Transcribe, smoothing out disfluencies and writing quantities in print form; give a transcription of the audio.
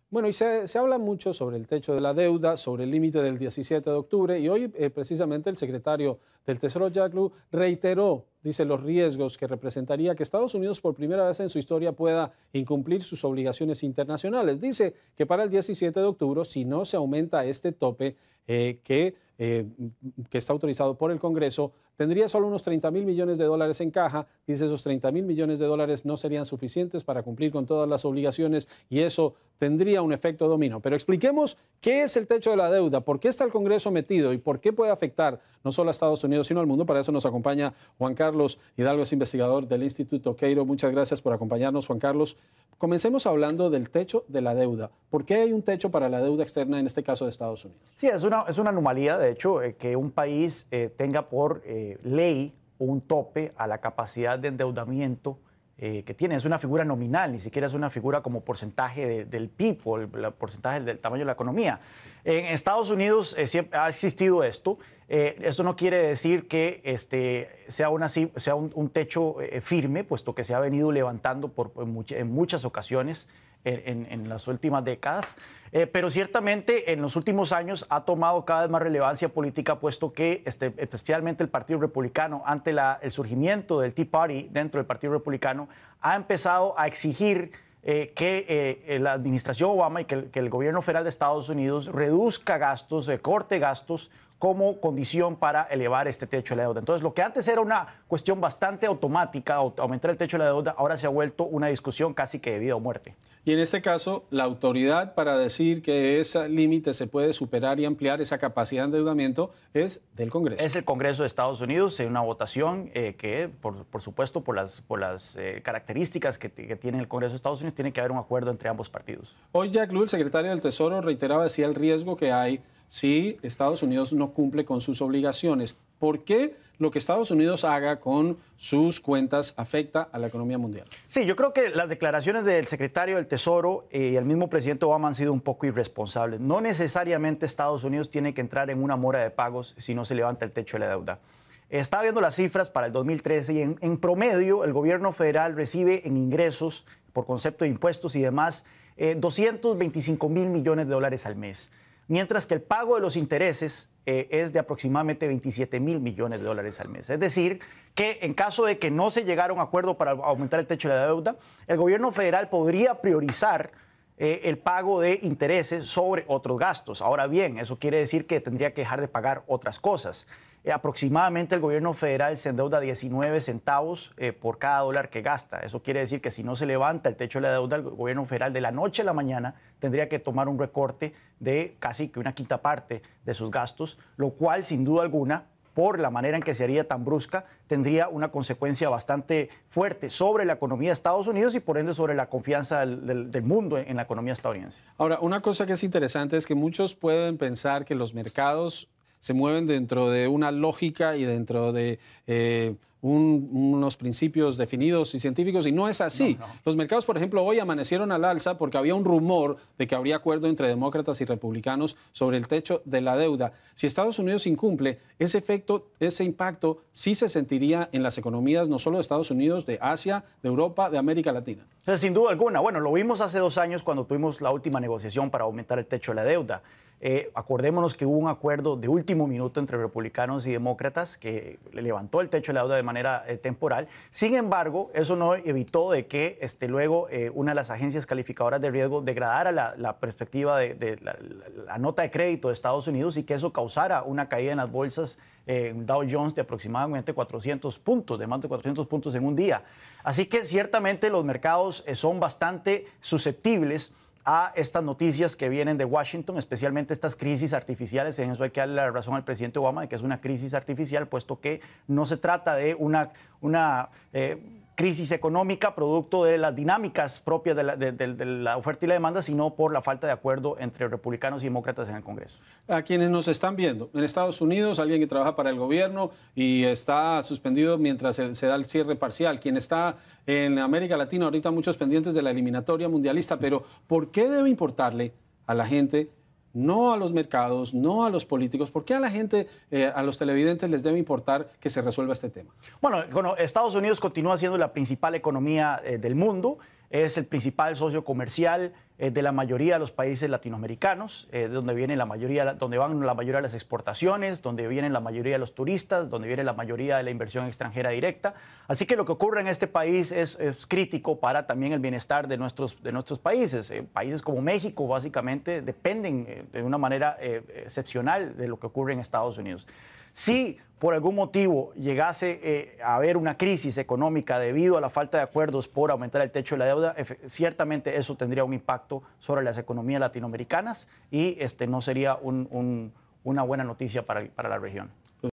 Bueno, y se habla mucho sobre el techo de la deuda, sobre el límite del 17 de octubre, y hoy precisamente el secretario del Tesoro, Jack Lew, reiteró, dice, los riesgos que representaría que Estados Unidos por primera vez en su historia pueda incumplir sus obligaciones internacionales. Dice que para el 17 de octubre, si no se aumenta este tope que está autorizado por el Congreso, tendría solo unos 30.000 millones de dólares en caja. Dice, esos 30.000 millones de dólares no serían suficientes para cumplir con todas las obligaciones y eso tendría un efecto dominó. Pero expliquemos qué es el techo de la deuda, por qué está el Congreso metido y por qué puede afectar no solo a Estados Unidos, sino al mundo. Para eso nos acompaña Juan Carlos Hidalgo, es investigador del Instituto Queiro. Muchas gracias por acompañarnos, Juan Carlos. Comencemos hablando del techo de la deuda. ¿Por qué hay un techo para la deuda externa, en este caso de Estados Unidos? Sí, es una anomalía, de hecho, que un país tenga por ley un tope a la capacidad de endeudamiento que tiene. Es una figura nominal, ni siquiera es una figura como porcentaje del PIB o el porcentaje del tamaño de la economía. En Estados Unidos siempre ha existido esto. Eso no quiere decir que sea un techo firme, puesto que se ha venido levantando en muchas ocasiones en las últimas décadas, pero ciertamente en los últimos años ha tomado cada vez más relevancia política, puesto que especialmente el Partido Republicano, ante el surgimiento del Tea Party dentro del Partido Republicano, ha empezado a exigir que la administración Obama y que el gobierno federal de Estados Unidos reduzca gastos, corte gastos, como condición para elevar este techo de la deuda. Entonces, lo que antes era una cuestión bastante automática, aumentar el techo de la deuda, ahora se ha vuelto una discusión casi que de vida o muerte. Y en este caso, la autoridad para decir que ese límite se puede superar y ampliar esa capacidad de endeudamiento es del Congreso. Es el Congreso de Estados Unidos, en una votación que, por supuesto, por las características que tiene el Congreso de Estados Unidos, tiene que haber un acuerdo entre ambos partidos. Hoy Jack Lew, el secretario del Tesoro, reiteraba, decía el riesgo que hay si Estados Unidos no cumple con sus obligaciones. ¿Por qué lo que Estados Unidos haga con sus cuentas afecta a la economía mundial? Sí, yo creo que las declaraciones del secretario del Tesoro y el mismo presidente Obama han sido un poco irresponsables. No necesariamente Estados Unidos tiene que entrar en una mora de pagos si no se levanta el techo de la deuda. Estaba viendo las cifras para el 2013 y en promedio el gobierno federal recibe en ingresos por concepto de impuestos y demás 225.000 millones de dólares al mes, mientras que el pago de los intereses es de aproximadamente 27.000 millones de dólares al mes. Es decir, que en caso de que no se llegara a un acuerdo para aumentar el techo de la deuda, el gobierno federal podría priorizar el pago de intereses sobre otros gastos. Ahora bien, eso quiere decir que tendría que dejar de pagar otras cosas. Aproximadamente el gobierno federal se endeuda 19 centavos por cada dólar que gasta. Eso quiere decir que si no se levanta el techo de la deuda, el gobierno federal de la noche a la mañana tendría que tomar un recorte de casi que una quinta parte de sus gastos, lo cual sin duda alguna, por la manera en que se haría tan brusca, tendría una consecuencia bastante fuerte sobre la economía de Estados Unidos y por ende sobre la confianza del mundo en la economía estadounidense. Ahora, una cosa que es interesante es que muchos pueden pensar que los mercados se mueven dentro de una lógica y dentro de unos principios definidos y científicos, y no es así. No. Los mercados, por ejemplo, hoy amanecieron al alza porque había un rumor de que habría acuerdo entre demócratas y republicanos sobre el techo de la deuda. Si Estados Unidos incumple, ese efecto, ese impacto sí se sentiría en las economías no solo de Estados Unidos, de Asia, de Europa, de América Latina. Sin duda alguna. Bueno, lo vimos hace 2 años cuando tuvimos la última negociación para aumentar el techo de la deuda. Acordémonos que hubo un acuerdo de último minuto entre republicanos y demócratas que levantó el techo de la deuda de manera temporal. Sin embargo, eso no evitó de que luego una de las agencias calificadoras de riesgo degradara la perspectiva de la nota de crédito de Estados Unidos y que eso causara una caída en las bolsas Dow Jones de aproximadamente 400 puntos, de más de 400 puntos en un día. Así que ciertamente los mercados son bastante susceptibles a estas noticias que vienen de Washington, especialmente estas crisis artificiales. En eso hay que darle la razón al presidente Obama de que es una crisis artificial, puesto que no se trata de una crisis económica producto de las dinámicas propias de la oferta y la demanda, sino por la falta de acuerdo entre republicanos y demócratas en el Congreso. A quienes nos están viendo, en Estados Unidos, alguien que trabaja para el gobierno y está suspendido mientras se da el cierre parcial, quien está en América Latina, ahorita muchos pendientes de la eliminatoria mundialista, pero ¿por qué debe importarle a la gente, no a los mercados, no a los políticos? ¿Por qué a la gente, a los televidentes les debe importar que se resuelva este tema? Bueno, Estados Unidos continúa siendo la principal economía del mundo, es el principal socio comercial de la mayoría de los países latinoamericanos, donde donde van la mayoría de las exportaciones, donde vienen la mayoría de los turistas, donde viene la mayoría de la inversión extranjera directa. Así que lo que ocurre en este país es crítico para también el bienestar de nuestros países. Países como México básicamente dependen de una manera excepcional de lo que ocurre en Estados Unidos. Si por algún motivo llegase a haber una crisis económica debido a la falta de acuerdos por aumentar el techo de la deuda, ciertamente eso tendría un impacto sobre las economías latinoamericanas y no sería una buena noticia para la región.